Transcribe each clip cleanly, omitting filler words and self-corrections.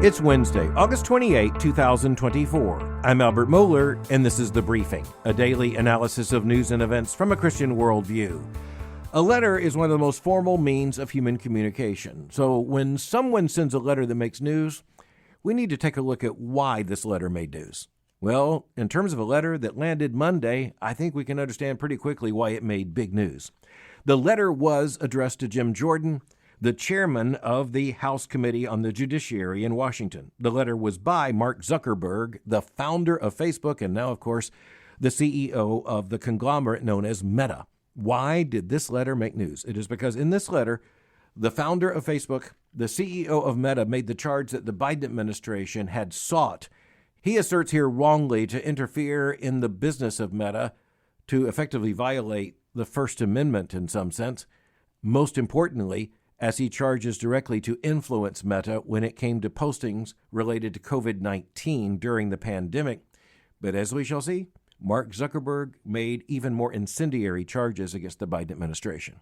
It's Wednesday, August 28, 2024. I'm Albert Mohler, and this is The Briefing, a daily analysis of news and events from a Christian worldview. A letter is one of the most formal means of human communication. So when someone sends a letter that makes news, we need to take a look at why this letter made news. Well, in terms of a letter that landed Monday, I think we can understand pretty quickly why it made big news. The letter was addressed to Jim Jordan, the chairman of the House Committee on the Judiciary in Washington. The letter was by Mark Zuckerberg, the founder of Facebook, and now, of course, the CEO of the conglomerate known as Meta. Why did this letter make news? It is because in this letter, the founder of Facebook, the CEO of Meta, made the charge that the Biden administration had sought, he asserts here wrongly, to interfere in the business of Meta, to effectively violate the First Amendment in some sense. Most importantly, as he charges directly to influence Meta when it came to postings related to COVID-19 during the pandemic. But as we shall see, Mark Zuckerberg made even more incendiary charges against the Biden administration.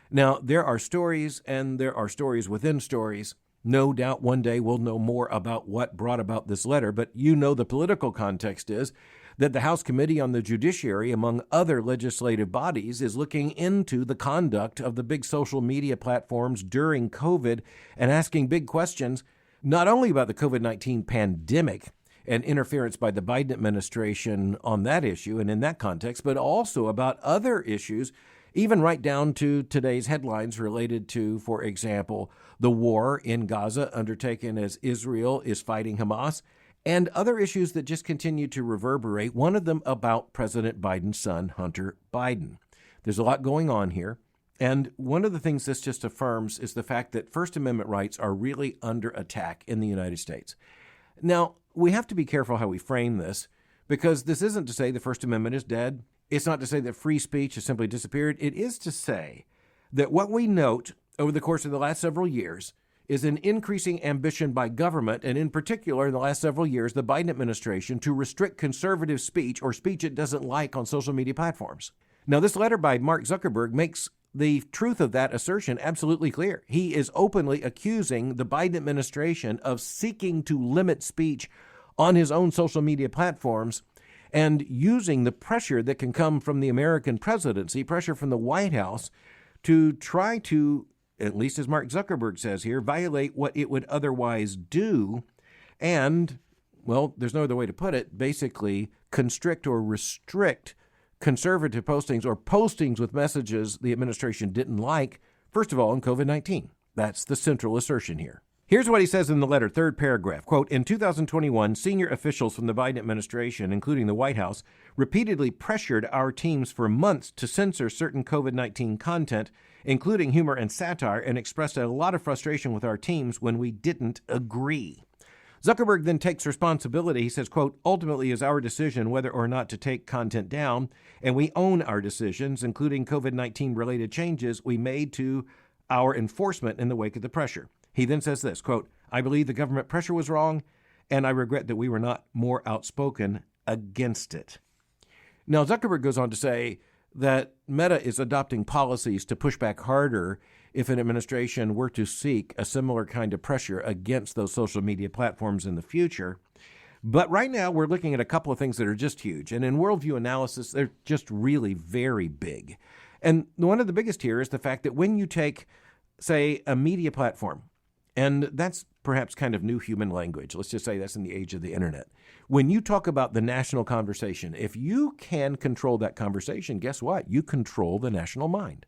Now, there are stories, and there are stories within stories. No doubt one day we'll know more about what brought about this letter, but you know the political context is that the House Committee on the Judiciary, among other legislative bodies, is looking into the conduct of the big social media platforms during COVID and asking big questions, not only about the COVID-19 pandemic and interference by the Biden administration on that issue and in that context, but also about other issues, even right down to today's headlines related to, for example, the war in Gaza undertaken as Israel is fighting Hamas, and other issues that just continue to reverberate, one of them about President Biden's son, Hunter Biden. There's a lot going on here, and one of the things this just affirms is the fact that First Amendment rights are really under attack in the United States. Now, we have to be careful how we frame this, because this isn't to say the First Amendment is dead. It's not to say that free speech has simply disappeared. It is to say that what we note over the course of the last several years is an increasing ambition by government, and in particular in the last several years, the Biden administration, to restrict conservative speech or speech it doesn't like on social media platforms. Now, this letter by Mark Zuckerberg makes the truth of that assertion absolutely clear. He is openly accusing the Biden administration of seeking to limit speech on his own social media platforms and using the pressure that can come from the American presidency, pressure from the White House, to try to, at least as Mark Zuckerberg says here, violate what it would otherwise do and, well, there's no other way to put it, basically constrict or restrict conservative postings or postings with messages the administration didn't like, first of all, on COVID-19. That's the central assertion here. Here's what he says in the letter, third paragraph. Quote, in 2021, senior officials from the Biden administration, including the White House, repeatedly pressured our teams for months to censor certain COVID-19 content, including humor and satire, and expressed a lot of frustration with our teams when we didn't agree. Zuckerberg then takes responsibility. He says, quote, ultimately is our decision whether or not to take content down, and we own our decisions, including COVID-19 related changes we made to our enforcement in the wake of the pressure. He then says this, quote, I believe the government pressure was wrong, and I regret that we were not more outspoken against it. Now, Zuckerberg goes on to say that Meta is adopting policies to push back harder if an administration were to seek a similar kind of pressure against those social media platforms in the future. But right now, we're looking at a couple of things that are just huge. And in worldview analysis, they're just really very big. And one of the biggest here is the fact that when you take, say, a media platform, and that's perhaps kind of new human language. Let's just say that's in the age of the internet. When you talk about the national conversation, if you can control that conversation, guess what? You control the national mind.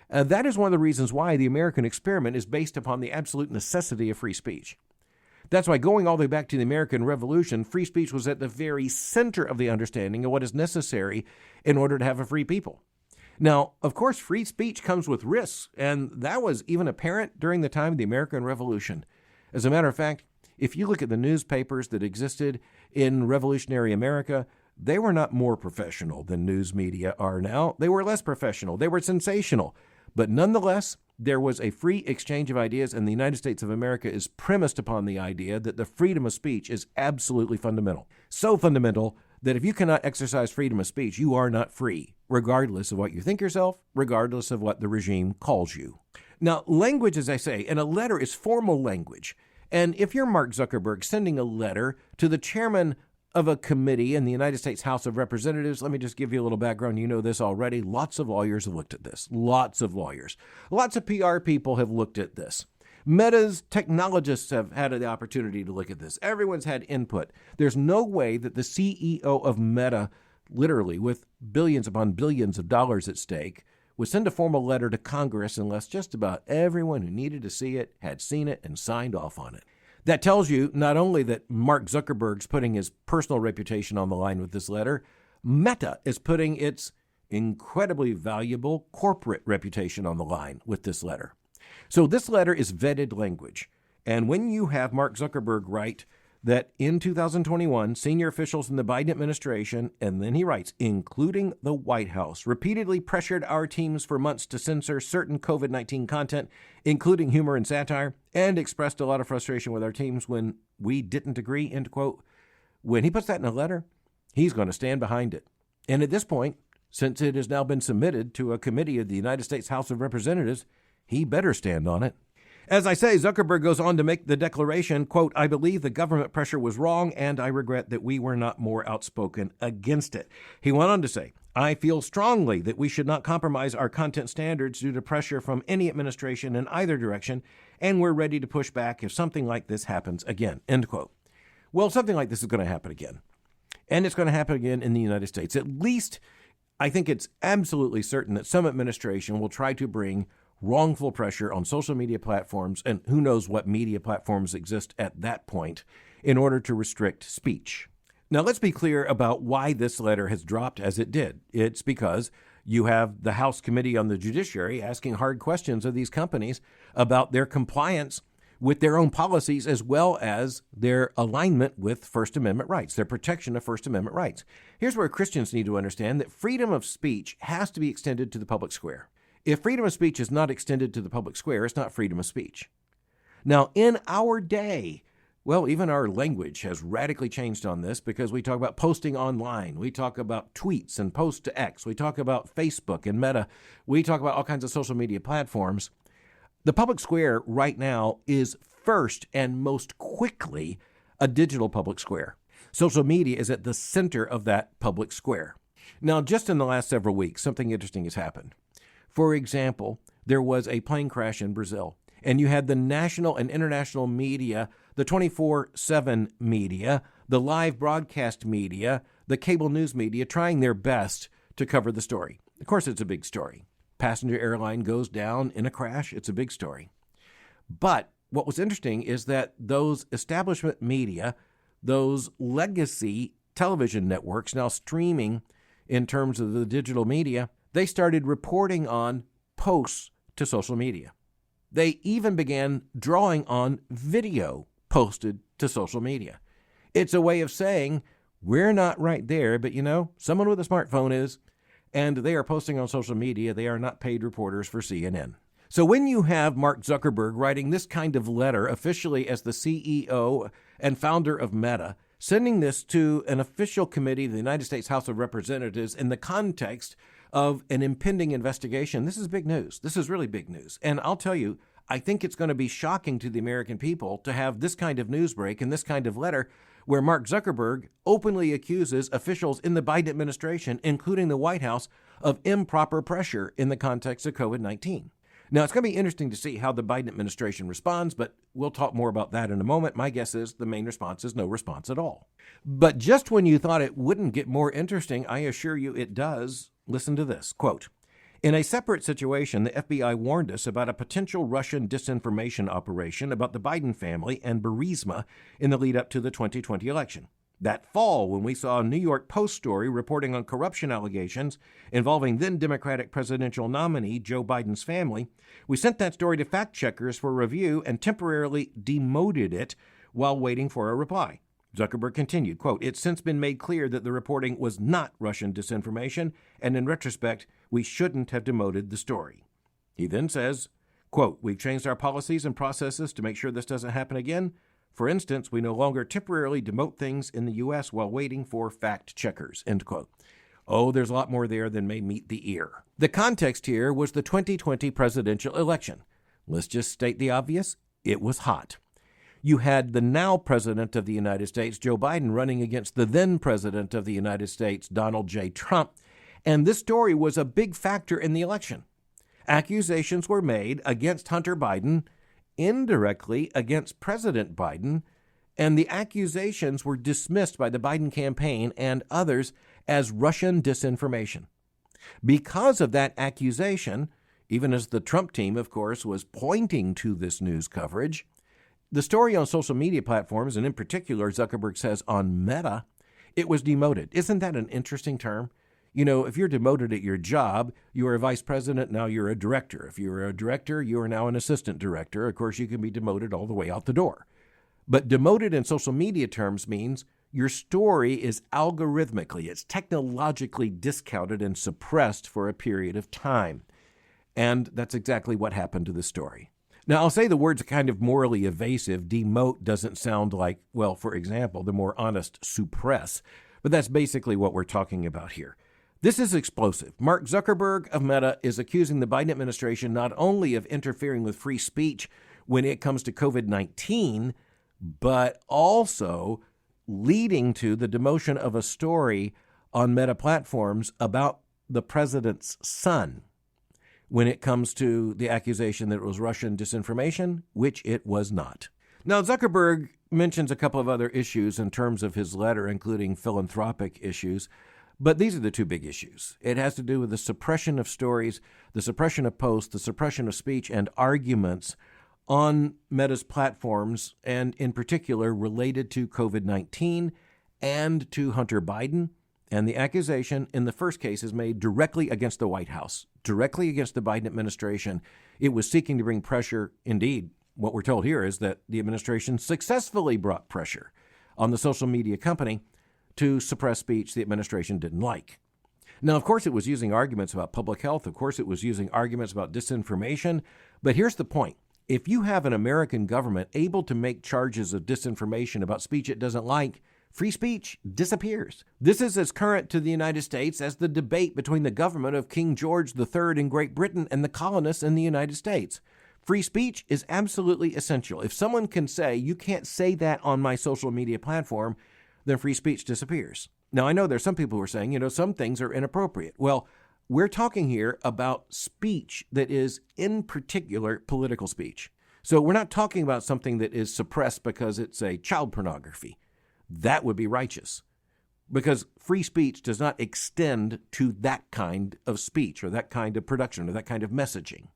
That is one of the reasons why the American experiment is based upon the absolute necessity of free speech. That's why going all the way back to the American Revolution, free speech was at the very center of the understanding of what is necessary in order to have a free people. Now, of course, free speech comes with risks, and that was even apparent during the time of the American Revolution. As a matter of fact, if you look at the newspapers that existed in revolutionary America, they were not more professional than news media are now. They were less professional. They were sensational. But nonetheless, there was a free exchange of ideas, and the United States of America is premised upon the idea that the freedom of speech is absolutely fundamental. So fundamental that if you cannot exercise freedom of speech, you are not free, regardless of what you think yourself, regardless of what the regime calls you. Now, language, as I say, in a letter is formal language. And if you're Mark Zuckerberg sending a letter to the chairman of a committee in the United States House of Representatives, let me just give you a little background. You know this already. Lots of lawyers have looked at this. Lots of lawyers. Lots of PR people have looked at this. Meta's technologists have had the opportunity to look at this. Everyone's had input. There's no way that the CEO of Meta, literally with billions upon billions of dollars at stake, would send a formal letter to Congress unless just about everyone who needed to see it had seen it and signed off on it. That tells you not only that Mark Zuckerberg's putting his personal reputation on the line with this letter, Meta is putting its incredibly valuable corporate reputation on the line with this letter. So this letter is vetted language. And when you have Mark Zuckerberg write that in 2021, senior officials in the Biden administration, and then he writes, including the White House, repeatedly pressured our teams for months to censor certain COVID-19 content, including humor and satire, and expressed a lot of frustration with our teams when we didn't agree, end quote. When he puts that in a letter, he's going to stand behind it. And at this point, since it has now been submitted to a committee of the United States House of Representatives, he better stand on it. As I say, Zuckerberg goes on to make the declaration, quote, I believe the government pressure was wrong, and I regret that we were not more outspoken against it. He went on to say, I feel strongly that we should not compromise our content standards due to pressure from any administration in either direction, and we're ready to push back if something like this happens again, end quote. Well, something like this is going to happen again. And it's going to happen again in the United States. At least, I think it's absolutely certain that some administration will try to bring wrongful pressure on social media platforms, and who knows what media platforms exist at that point, in order to restrict speech. Now, let's be clear about why this letter has dropped as it did. It's because you have the House Committee on the Judiciary asking hard questions of these companies about their compliance with their own policies as well as their alignment with First Amendment rights, their protection of First Amendment rights. Here's where Christians need to understand that freedom of speech has to be extended to the public square. If freedom of speech is not extended to the public square, it's not freedom of speech. Now, in our day, well, even our language has radically changed on this because we talk about posting online. We talk about tweets and post to X. We talk about Facebook and Meta. We talk about all kinds of social media platforms. The public square right now is first and most quickly a digital public square. Social media is at the center of that public square. Now, just in the last several weeks, something interesting has happened. For example, there was a plane crash in Brazil, and you had the national and international media, the 24/7 media, the live broadcast media, the cable news media trying their best to cover the story. Of course, it's a big story. Passenger airline goes down in a crash. It's a big story. But what was interesting is that those establishment media, those legacy television networks now streaming in terms of the digital media, they started reporting on posts to social media. They even began drawing on video posted to social media. It's a way of saying, we're not right there, but someone with a smartphone is, and they are posting on social media. They are not paid reporters for CNN. So when you have Mark Zuckerberg writing this kind of letter officially as the CEO and founder of Meta, sending this to an official committee of the United States House of Representatives in the context of an impending investigation, this is big news. This is really big news. And I'll tell you, I think it's going to be shocking to the American people to have this kind of news break and this kind of letter where Mark Zuckerberg openly accuses officials in the Biden administration, including the White House, of improper pressure in the context of COVID-19. Now, it's going to be interesting to see how the Biden administration responds, but we'll talk more about that in a moment. My guess is the main response is no response at all. But just when you thought it wouldn't get more interesting, I assure you it does. Listen to this, quote, in a separate situation, the FBI warned us about a potential Russian disinformation operation about the Biden family and Burisma in the lead up to the 2020 election. That fall, when we saw a New York Post story reporting on corruption allegations involving then Democratic presidential nominee Joe Biden's family, we sent that story to fact checkers for review and temporarily demoted it while waiting for a reply. Zuckerberg continued, quote, it's since been made clear that the reporting was not Russian disinformation, and in retrospect, we shouldn't have demoted the story. He then says, quote, we've changed our policies and processes to make sure this doesn't happen again. For instance, we no longer temporarily demote things in the U.S. while waiting for fact checkers, end quote. Oh, there's a lot more there than may meet the ear. The context here was the 2020 presidential election. Let's just state the obvious. It was hot. You had the now president of the United States, Joe Biden, running against the then president of the United States, Donald J. Trump. And this story was a big factor in the election. Accusations were made against Hunter Biden, indirectly against President Biden, and the accusations were dismissed by the Biden campaign and others as Russian disinformation. Because of that accusation, even as the Trump team, of course, was pointing to this news coverage, the story on social media platforms, and in particular, Zuckerberg says on Meta, it was demoted. Isn't that an interesting term? You know, if you're demoted at your job, you are a vice president, now you're a director. If you're a director, you are now an assistant director. Of course, you can be demoted all the way out the door. But demoted in social media terms means your story is algorithmically, it's technologically discounted and suppressed for a period of time. And that's exactly what happened to the story. Now, I'll say the words are kind of morally evasive. Demote doesn't sound like, well, for example, the more honest suppress. But that's basically what we're talking about here. This is explosive. Mark Zuckerberg of Meta is accusing the Biden administration not only of interfering with free speech when it comes to COVID-19, but also leading to the demotion of a story on Meta platforms about the president's son when it comes to the accusation that it was Russian disinformation, which it was not. Now, Zuckerberg mentions a couple of other issues in terms of his letter, including philanthropic issues, but these are the two big issues. It has to do with the suppression of stories, the suppression of posts, the suppression of speech and arguments on Meta's platforms, and in particular related to COVID-19 and to Hunter Biden. And the accusation in the first case is made directly against the White House, directly against the Biden administration. It was seeking to bring pressure. Indeed, what we're told here is that the administration successfully brought pressure on the social media company to suppress speech the administration didn't like. Now, of course, it was using arguments about public health. Of course, it was using arguments about disinformation. But here's the point. If you have an American government able to make charges of disinformation about speech it doesn't like, free speech disappears. This is as current to the United States as the debate between the government of King George III in Great Britain and the colonists in the United States. Free speech is absolutely essential. If someone can say, you can't say that on my social media platform, then free speech disappears. Now, I know there's some people who are saying, some things are inappropriate. Well, we're talking here about speech that is in particular political speech. So we're not talking about something that is suppressed because it's a child pornography. That would be righteous, because free speech does not extend to that kind of speech or that kind of production or that kind of messaging.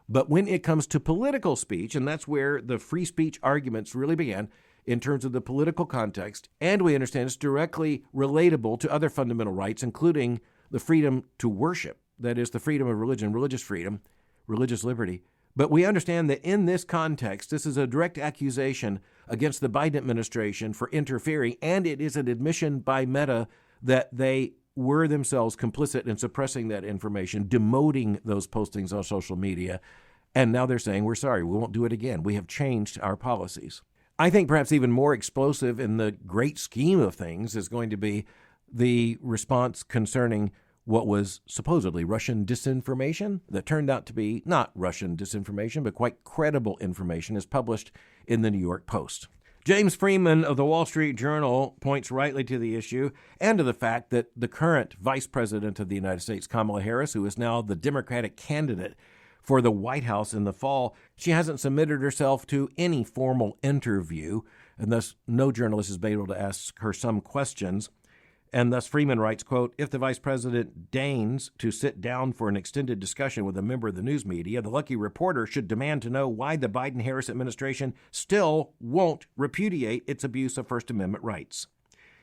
But when it comes to political speech, and that's where the free speech arguments really began in terms of the political context, and we understand it's directly relatable to other fundamental rights, including the freedom to worship, that is the freedom of religion, religious freedom, religious liberty. But we understand that in this context, this is a direct accusation against the Biden administration for interfering, and it is an admission by Meta that they were themselves complicit in suppressing that information, demoting those postings on social media, and now they're saying, we're sorry, we won't do it again. We have changed our policies. I think perhaps even more explosive in the great scheme of things is going to be the response concerning what was supposedly Russian disinformation that turned out to be not Russian disinformation, but quite credible information, as published in the New York Post. James Freeman of the Wall Street Journal points rightly to the issue and to the fact that the current Vice President of the United States, Kamala Harris, who is now the Democratic candidate for the White House in the fall, she hasn't submitted herself to any formal interview, and thus no journalist has been able to ask her some questions. And thus Freeman writes, quote, if the vice president deigns to sit down for an extended discussion with a member of the news media, the lucky reporter should demand to know why the Biden-Harris administration still won't repudiate its abuse of First Amendment rights.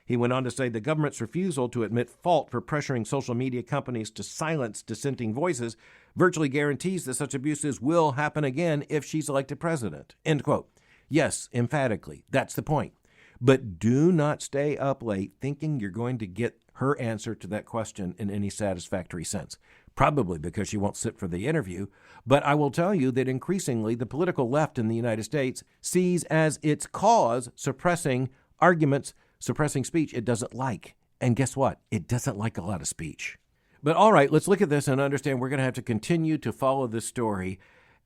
He went on to say the government's refusal to admit fault for pressuring social media companies to silence dissenting voices virtually guarantees that such abuses will happen again if she's elected president. End quote. Yes, emphatically, that's the point. But do not stay up late thinking you're going to get her answer to that question in any satisfactory sense, probably because she won't sit for the interview. But I will tell you that increasingly the political left in the United States sees as its cause suppressing arguments, suppressing speech it doesn't like. And guess what? It doesn't like a lot of speech. But all right, let's look at this and understand we're going to have to continue to follow this story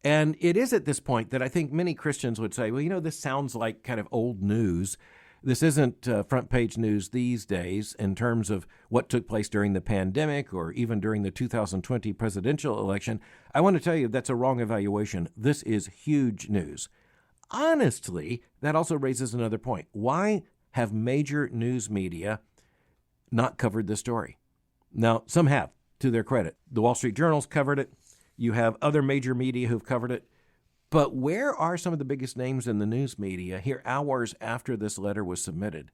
And it is at this point that I think many Christians would say, well, this sounds like kind of old news. This isn't front page news these days in terms of what took place during the pandemic or even during the 2020 presidential election. I want to tell you that's a wrong evaluation. This is huge news. Honestly, that also raises another point. Why have major news media not covered this story? Now, some have, to their credit. The Wall Street Journal's covered it. You have other major media who've covered it. But where are some of the biggest names in the news media here hours after this letter was submitted?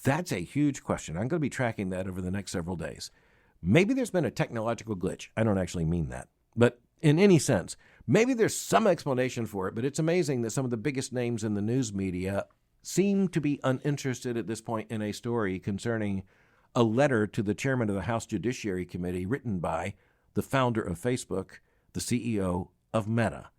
That's a huge question. I'm going to be tracking that over the next several days. Maybe there's been a technological glitch. I don't actually mean that. But in any sense, maybe there's some explanation for it. But it's amazing that some of the biggest names in the news media seem to be uninterested at this point in a story concerning a letter to the chairman of the House Judiciary Committee written by the founder of Facebook, the CEO of Meta,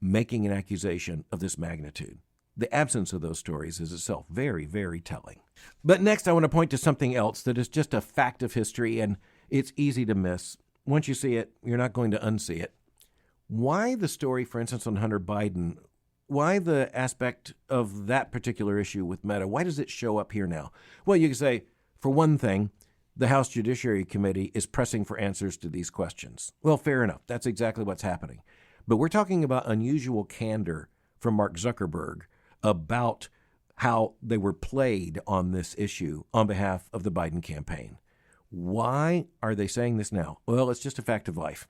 making an accusation of this magnitude. The absence of those stories is itself very, very telling. But next, I want to point to something else that is just a fact of history, and it's easy to miss. Once you see it, you're not going to unsee it. Why the story, for instance, on Hunter Biden? Why the aspect of that particular issue with Meta? Why does it show up here now? Well, you can say, for one thing, the House Judiciary Committee is pressing for answers to these questions. Well, fair enough. That's exactly what's happening. But we're talking about unusual candor from Mark Zuckerberg about how they were played on this issue on behalf of the Biden campaign. Why are they saying this now? Well, it's just a fact of life.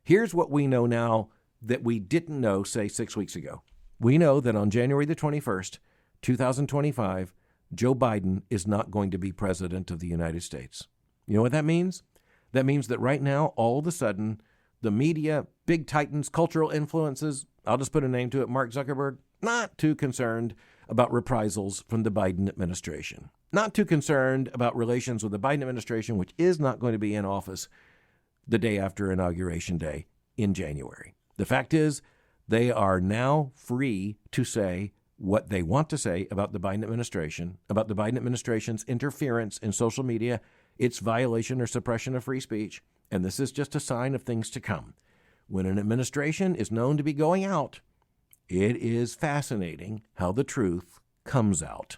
Here's what we know now that we didn't know, say, 6 weeks ago. We know that on January the 21st, 2025, Joe Biden is not going to be president of the United States. You know what that means? That means that right now, all of a sudden, the media, big titans, cultural influences, I'll just put a name to it, Mark Zuckerberg, not too concerned about reprisals from the Biden administration. Not too concerned about relations with the Biden administration, which is not going to be in office the day after Inauguration Day in January. The fact is, they are now free to say what they want to say about the Biden administration, about the Biden administration's interference in social media, its violation or suppression of free speech, and this is just a sign of things to come. When an administration is known to be going out, it is fascinating how the truth comes out.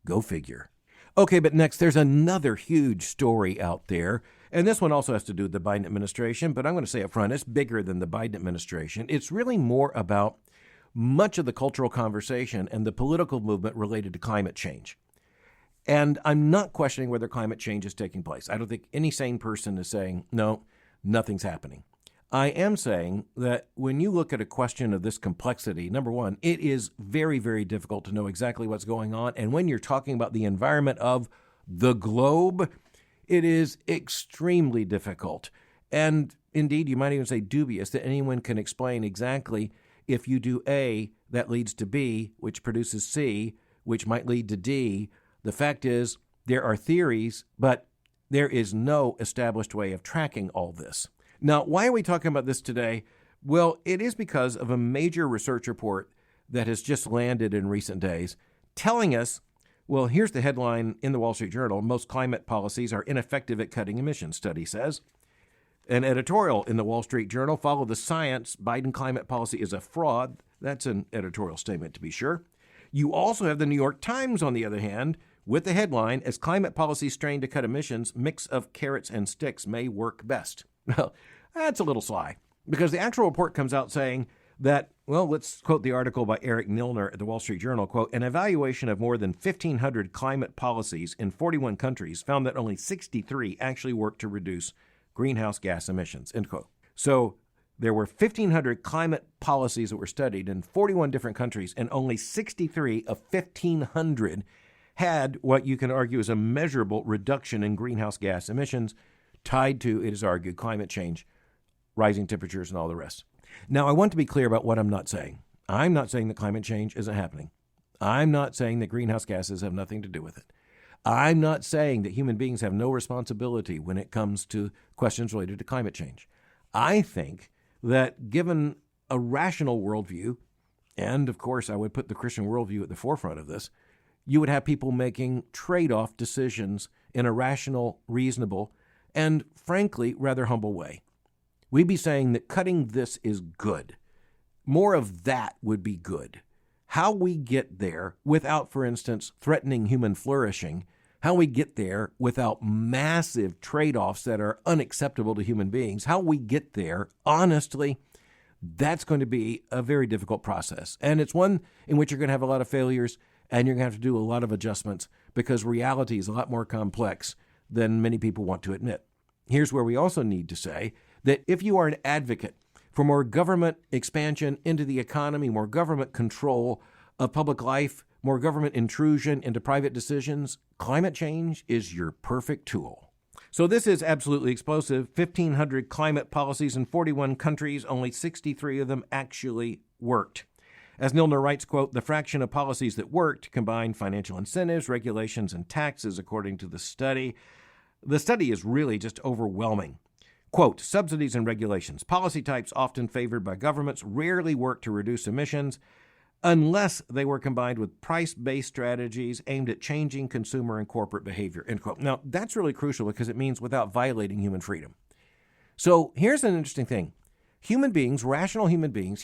Go figure. Okay, but next, there's another huge story out there, and this one also has to do with the Biden administration, but I'm going to say up front, it's bigger than the Biden administration. It's really more about much of the cultural conversation and the political movement related to climate change. And I'm not questioning whether climate change is taking place. I don't think any sane person is saying, no, nothing's happening. I am saying that when you look at a question of this complexity, number one, it is very, very difficult to know exactly what's going on. And when you're talking about the environment of the globe, it is extremely difficult. And indeed, you might even say dubious that anyone can explain exactly if you do A, that leads to B, which produces C, which might lead to D. The fact is, there are theories, but there is no established way of tracking all this. Now, why are we talking about this today? Well, it is because of a major research report that has just landed in recent days telling us, well, here's the headline in the Wall Street Journal, most climate policies are ineffective at cutting emissions, study says. An editorial in the Wall Street Journal, follow the science, Biden climate policy is a fraud. That's an editorial statement, to be sure. You also have the New York Times, on the other hand, with the headline, as climate policies strain to cut emissions, mix of carrots and sticks may work best. Well, that's a little sly, because the actual report comes out saying that, well, let's quote the article by Eric Nilner at the Wall Street Journal, quote, an evaluation of more than 1,500 climate policies in 41 countries found that only 63 actually work to reduce greenhouse gas emissions, end quote. So there were 1,500 climate policies that were studied in 41 different countries, and only 63 of 1,500 had what you can argue is a measurable reduction in greenhouse gas emissions tied to, it is argued, climate change, rising temperatures, and all the rest. Now, I want to be clear about what I'm not saying. I'm not saying that climate change isn't happening. I'm not saying that greenhouse gases have nothing to do with it. I'm not saying that human beings have no responsibility when it comes to questions related to climate change. I think that given a rational worldview, and of course I would put the Christian worldview at the forefront of this, you would have people making trade-off decisions in a rational, reasonable, and frankly, rather humble way. We'd be saying that cutting this is good. more of that would be good. How we get there without, for instance, threatening human flourishing, how we get there without massive trade-offs that are unacceptable to human beings, how we get there, honestly, that's going to be a very difficult process. And it's one in which you're going to have a lot of failures and you're going to have to do a lot of adjustments because reality is a lot more complex than many people want to admit. Here's where we also need to say that if you are an advocate for more government expansion into the economy, more government control of public life, more government intrusion into private decisions, climate change is your perfect tool. So this is absolutely explosive. 1,500 climate policies in 41 countries, only 63 of them actually worked. As Nilner writes, quote, the fraction of policies that worked combined financial incentives, regulations, and taxes, according to the study. The study is really just overwhelming. Quote, subsidies and regulations. Policy types often favored by governments rarely work to reduce emissions unless they were combined with price-based strategies aimed at changing consumer and corporate behavior, end quote. Now, that's really crucial because it means without violating human freedom. So here's an interesting thing. Human beings, rational human beings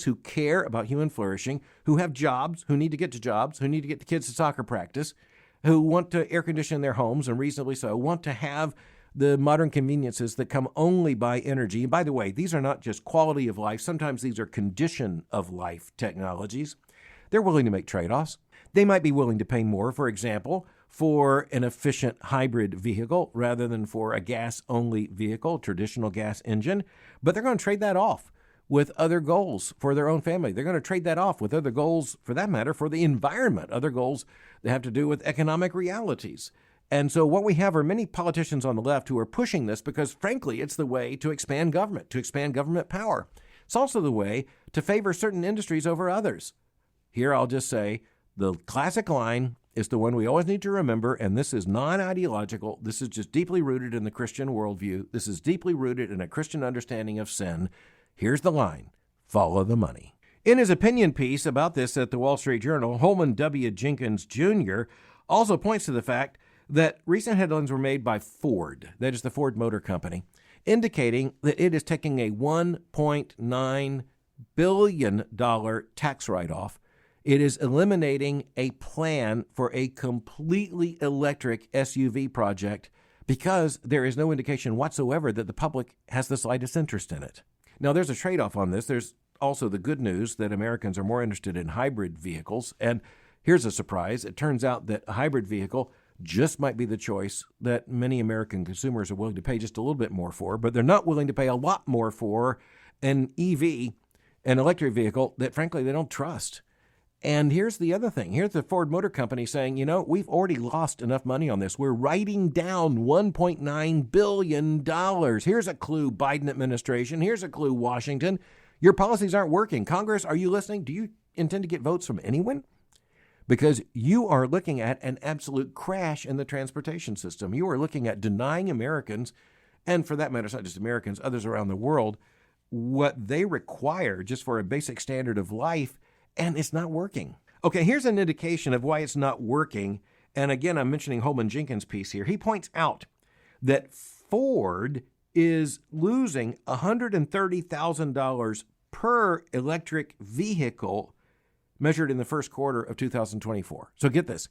who care about human flourishing, who have jobs, who need to get to jobs, who need to get the kids to soccer practice, who want to air condition their homes, and reasonably so, want to have the modern conveniences that come only by energy. And by the way, these are not just quality of life. Sometimes these are condition of life technologies. They're willing to make trade-offs. They might be willing to pay more, for example, for an efficient hybrid vehicle rather than for a gas-only vehicle, traditional gas engine. But they're going to trade that off with other goals for their own family. They're going to trade that off with other goals, for that matter, for the environment, other goals that have to do with economic realities. And so what we have are many politicians on the left who are pushing this because, frankly, it's the way to expand government power. It's also the way to favor certain industries over others. Here I'll just say the classic line is the one we always need to remember, and this is non-ideological. This is just deeply rooted in the Christian worldview. This is deeply rooted in a Christian understanding of sin. Here's the line: follow the money. In his opinion piece about this at the Wall Street Journal, Holman W. Jenkins Jr. also points to the fact that recent headlines were made by Ford, that is the Ford Motor Company, indicating that it is taking a $1.9 billion tax write-off. It is eliminating a plan for a completely electric SUV project because there is no indication whatsoever that the public has the slightest interest in it. Now, there's a trade-off on this. There's also the good news that Americans are more interested in hybrid vehicles. And here's a surprise. It turns out that a hybrid vehicle just might be the choice that many American consumers are willing to pay just a little bit more for, but they're not willing to pay a lot more for an EV, an electric vehicle that, frankly, they don't trust. And here's the other thing. Here's the Ford Motor Company saying, we've already lost enough money on this. We're writing down $1.9 billion. Here's a clue, Biden administration. Here's a clue, Washington. Your policies aren't working. Congress, are you listening? Do you intend to get votes from anyone? Because you are looking at an absolute crash in the transportation system. You are looking at denying Americans, and for that matter, it's not just Americans, others around the world, what they require just for a basic standard of life, and it's not working. Okay, here's an indication of why it's not working. And again, I'm mentioning Holman Jenkins' piece here. He points out that Ford is losing $130,000 per electric vehicle measured in the first quarter of 2024. So get this.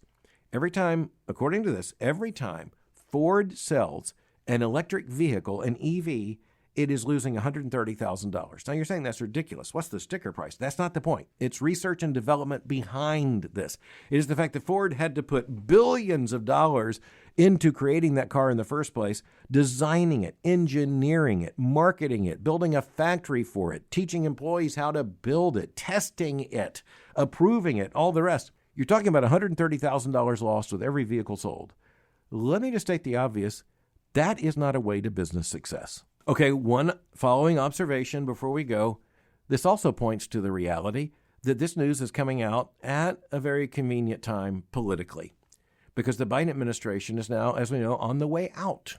According to this, every time Ford sells an electric vehicle, an EV, it is losing $130,000. Now you're saying that's ridiculous. What's the sticker price? That's not the point. It's research and development behind this. It is the fact that Ford had to put billions of dollars into creating that car in the first place, designing it, engineering it, marketing it, building a factory for it, teaching employees how to build it, testing it, approving it, all the rest. You're talking about $130,000 lost with every vehicle sold. Let me just state the obvious. That is not a way to business success. Okay, one following observation before we go. This also points to the reality that this news is coming out at a very convenient time politically, because the Biden administration is now, as we know, on the way out.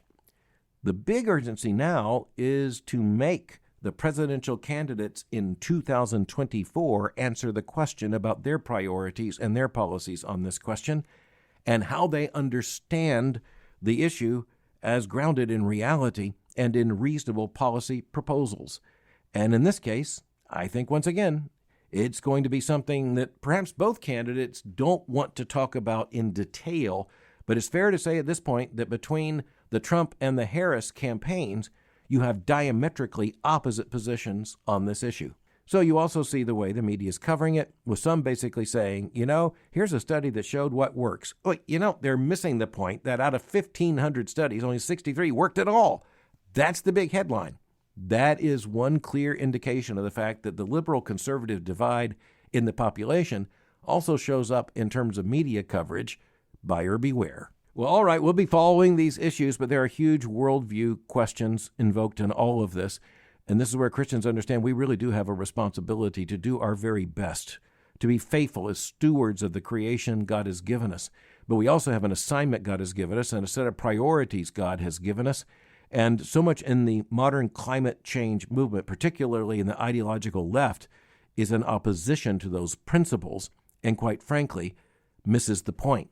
The big urgency now is to make the presidential candidates in 2024 answer the question about their priorities and their policies on this question and how they understand the issue as grounded in reality and in reasonable policy proposals. And in this case, I think, once again, it's going to be something that perhaps both candidates don't want to talk about in detail, but it's fair to say at this point that between the Trump and the Harris campaigns, you have diametrically opposite positions on this issue. So you also see the way the media is covering it, with some basically saying, here's a study that showed what works. They're missing the point that out of 1,500 studies, only 63 worked at all. That's the big headline. That is one clear indication of the fact that the liberal-conservative divide in the population also shows up in terms of media coverage. Buyer beware. Well, all right, we'll be following these issues, but there are huge worldview questions invoked in all of this. And this is where Christians understand we really do have a responsibility to do our very best, to be faithful as stewards of the creation God has given us. But we also have an assignment God has given us and a set of priorities God has given us. And so much in the modern climate change movement, particularly in the ideological left, is in opposition to those principles and, quite frankly, misses the point.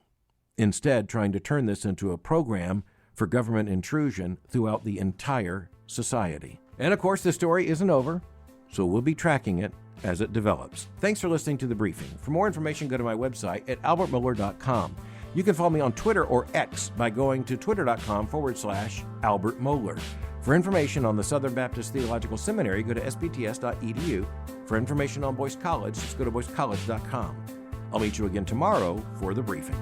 Instead, trying to turn this into a program for government intrusion throughout the entire society. And, of course, the story isn't over, so we'll be tracking it as it develops. Thanks for listening to The Briefing. For more information, go to my website at albertmohler.com. You can follow me on Twitter or X by going to twitter.com/Albert Mohler. For information on the Southern Baptist Theological Seminary, go to sbts.edu. For information on Boyce College, just go to boycecollege.com. I'll meet you again tomorrow for The Briefing.